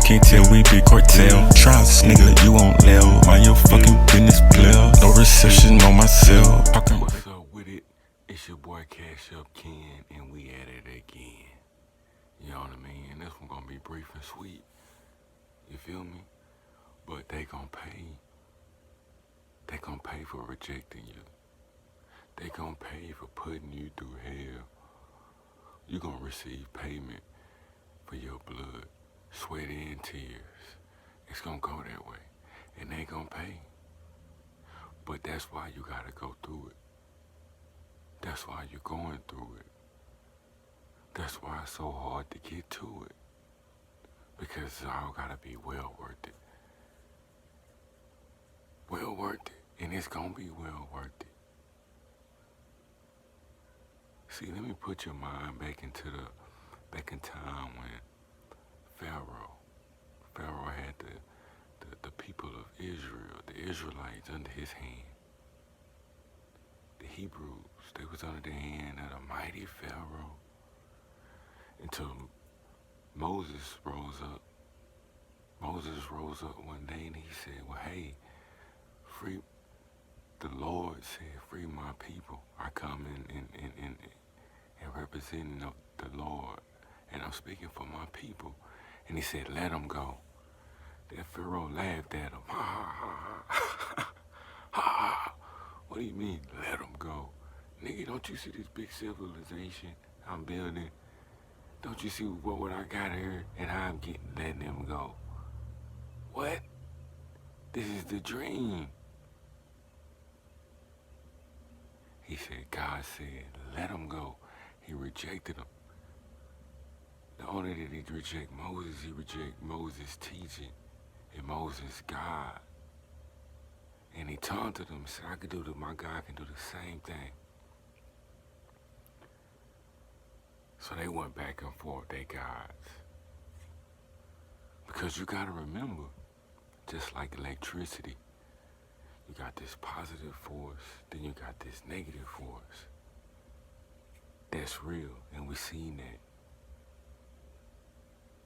can't tell we big cartel. Trials, nigga, you won't live. Mind your fucking business, player. No reception on my cell. What's up with it? It's your boy Cashup, Kenn, and we at it again. You know what I mean? And this one gonna be brief and sweet. You feel me? But they gonna pay. They gonna pay for rejecting you. They gonna pay for putting you through hell. You gonna receive payment for your blood, sweat, and tears. It's gonna go that way. And they gonna pay. But that's why you gotta go through it. That's why you're going through it. That's why it's so hard to get to it. Because it's all gotta be well worth it. Well worth it. And it's gonna be well worth it. See, let me put your mind back in time when Pharaoh had the people of Israel, the Israelites under his hand. The Hebrews, they was under the hand of the mighty Pharaoh. Until Moses rose up. Moses rose up one day and he said, well, hey, the Lord said, free my people. I come in representing the Lord. And I'm speaking for my people. And he said, let them go. That Pharaoh laughed at him. Ha, ha, ha, ha. Ha, ha. What do you mean, let them go? Nigga, don't you see this big civilization I'm building? Don't you see what I got here and how I'm letting them go? What? This is the dream. He said, God said, let them go. He rejected them. Not only did he reject Moses, he rejected Moses' teaching and Moses' God. And he taunted them and said, my God can do the same thing. So they went back and forth, they gods. Because you gotta remember, just like electricity, you got this positive force, then you got this negative force. That's real, and we seen that.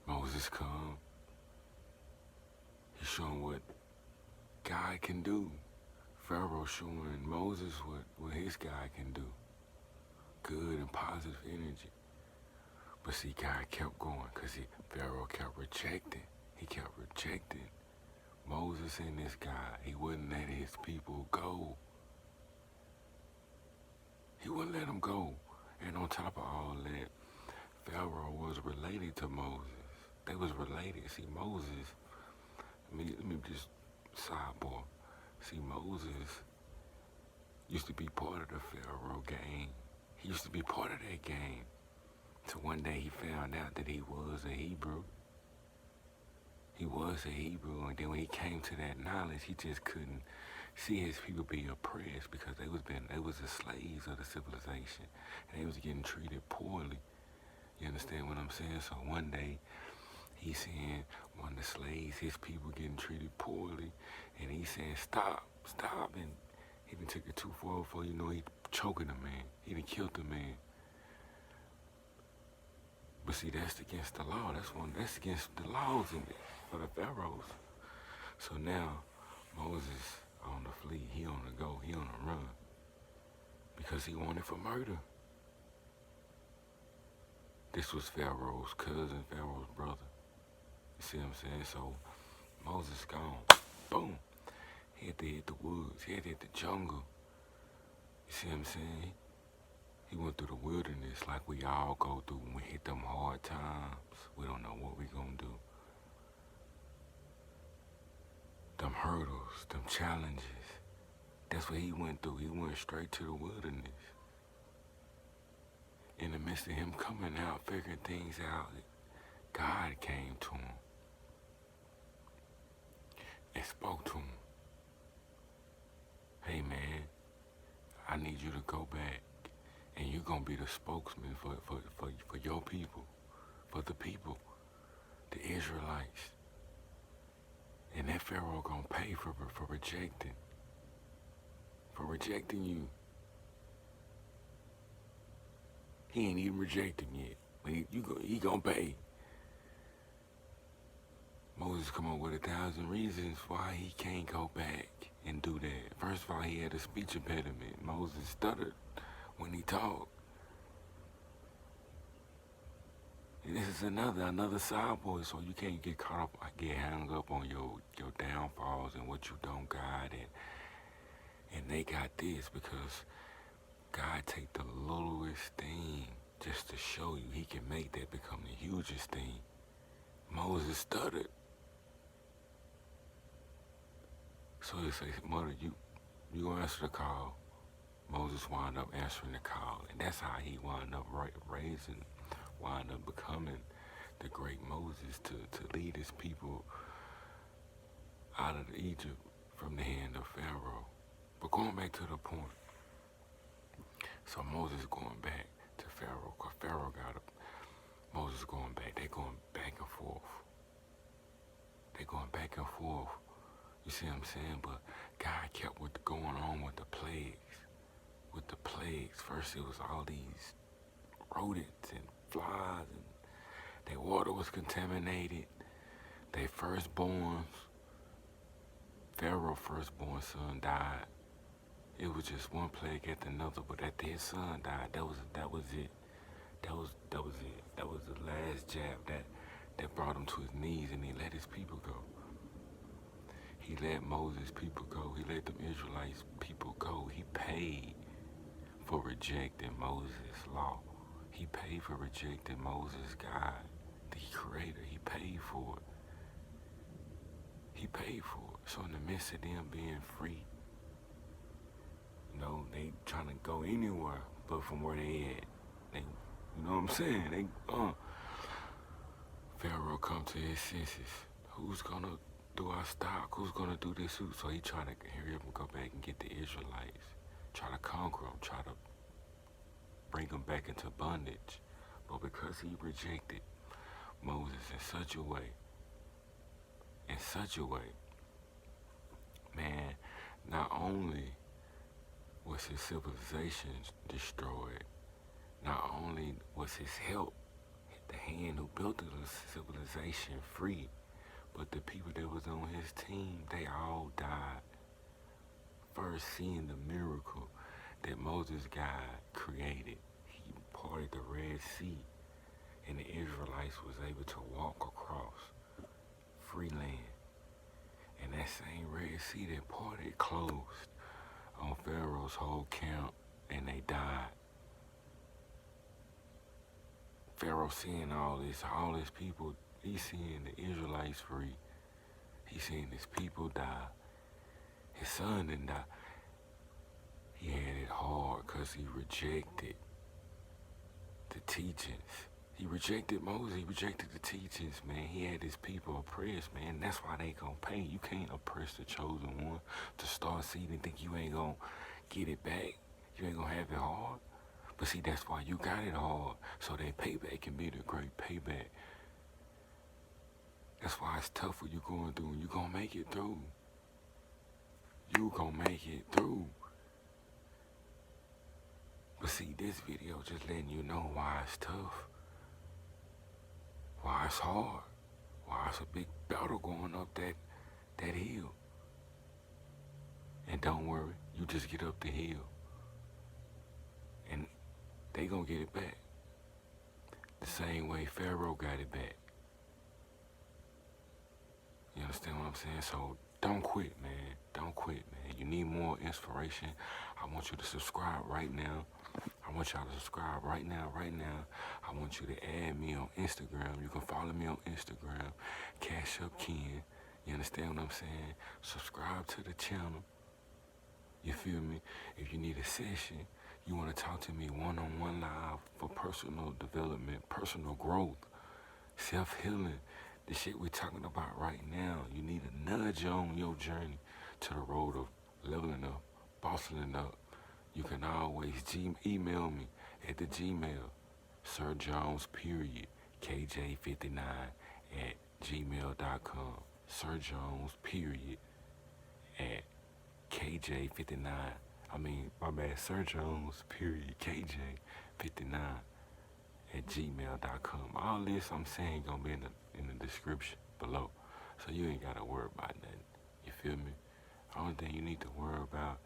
Moses come, he's showing what God can do. Pharaoh showing Moses what his God can do. Good and positive energy. But see, God kept going because Pharaoh kept rejecting. He kept rejecting Moses and his God. He wouldn't let his people go. He wouldn't let them go. And on top of all that, Pharaoh was related to Moses. They was related. See, Moses, let me just sidebar. See, Moses used to be part of the Pharaoh gang. He used to be part of that gang. So one day he found out that he was a Hebrew. He was a Hebrew, and then when he came to that knowledge, he just couldn't see his people be oppressed because they was the slaves of the civilization, and they was getting treated poorly. You understand what I'm saying? So one day, he's seeing one of the slaves, his people getting treated poorly, and he's saying, stop, and he even took it too far before you know he choking the man. He done killed the man. But see, that's against the law. That's against the laws for the pharaohs. So now, Moses on the flee, he on the go, he on the run. Because he wanted for murder. This was Pharaoh's cousin, Pharaoh's brother. You see what I'm saying? So, Moses gone. Boom. He had to hit the woods. He had to hit the jungle. You see what I'm saying? He went through the wilderness like we all go through when we hit them hard times. We don't know what we gonna do. Them hurdles, them challenges. That's what he went through. He went straight to the wilderness. In the midst of him coming out, figuring things out, God came to him and spoke to him. Hey man, I need you to go back. And you're going to be the spokesman for your people, for the people, the Israelites. And that Pharaoh going to pay for rejecting you. He ain't even rejecting yet. But he going to pay. Moses come up with 1,000 reasons why he can't go back and do that. First of all, he had a speech impediment. Moses stuttered when he talked. And this is another side, boy, so you can't get caught up, get hung up on your downfalls and what you don't got, and they got this because God take the littlest thing just to show you he can make that become the hugest thing. Moses stuttered. So he says, mother, you gonna answer the call. Moses wound up answering the call, and that's how he wound up wound up becoming the great Moses to lead his people out of Egypt from the hand of Pharaoh. But going back to the point, so Moses going back to Pharaoh, because Pharaoh got up. Moses going back. They going back and forth. They going back and forth. You see what I'm saying? But God kept going on with the plagues. With the plagues. First it was all these rodents and flies, and their water was contaminated. Their firstborns, Pharaoh's firstborn son died. It was just one plague after another, but after his son died, that was it. That was it. That was the last jab that brought him to his knees, and he let his people go. He let Moses' people go. He let them Israelites people go. He paid for rejecting Moses' law. He paid for rejecting Moses' God, the creator. He paid for it. He paid for it. So in the midst of them being free, they trying to go anywhere but from where they at. You know what I'm saying? Pharaoh come to his senses. Who's gonna do our stock? Who's gonna do this? So he trying to hurry up and go back and get the Israelites. Try to conquer them. Try to bring them back into bondage. But because he rejected Moses in such a way, man, not only was his civilization destroyed, not only was his help, the hand who built the civilization, free, but the people that was on his team, they all died. First seeing the miracle that Moses God created. He parted the Red Sea, and the Israelites was able to walk across free land. And that same Red Sea that parted closed on Pharaoh's whole camp, and they died. Pharaoh seeing all his people, he's seeing the Israelites free. He's seeing his people die. His son didn't die. He had it hard because he rejected the teachings. He rejected Moses. He rejected the teachings, man. He had his people oppressed, man. That's why they gonna pay. You can't oppress the chosen one to start seeing and think you ain't gonna get it back. You ain't gonna have it hard. But see, that's why you got it hard. So that payback can be the great payback. That's why it's tough what you're going through, and you're gonna make it through. You gonna make it through. But see, this video just letting you know why it's tough. Why it's hard. Why it's a big battle going up that hill. And don't worry, you just get up the hill. And they gonna get it back. The same way Pharaoh got it back. You understand what I'm saying? So don't quit, man. Don't quit, man. You need more inspiration. I want you to subscribe right now. I want y'all to subscribe right now. I want you to add me on Instagram. You can follow me on Instagram, Cashup Kenn. You understand what I'm saying? Subscribe to the channel. You feel me? If you need a session, you want to talk to me one-on-one live for personal development, personal growth, self-healing, the shit we're talking about right now. You need a nudge on your journey to the road of leveling up, bossing up. You can always email me at the Gmail, sirjones.kj59 at gmail.com. sirjones at kj59. sirjones.kj59 at gmail.com. All this I'm saying gonna be in the description below. So you ain't gotta worry about nothing. You feel me? Only thing you need to worry about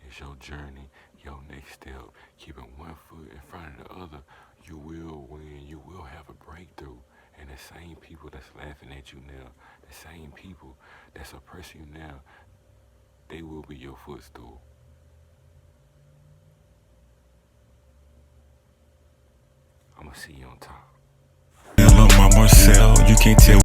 is your journey, your next step. Keeping one foot in front of the other, you will win. You will have a breakthrough. And the same people that's laughing at you now, the same people that's oppressing you now, they will be your footstool. I'ma see you on top. Lil' Mama Marcel, you can't tell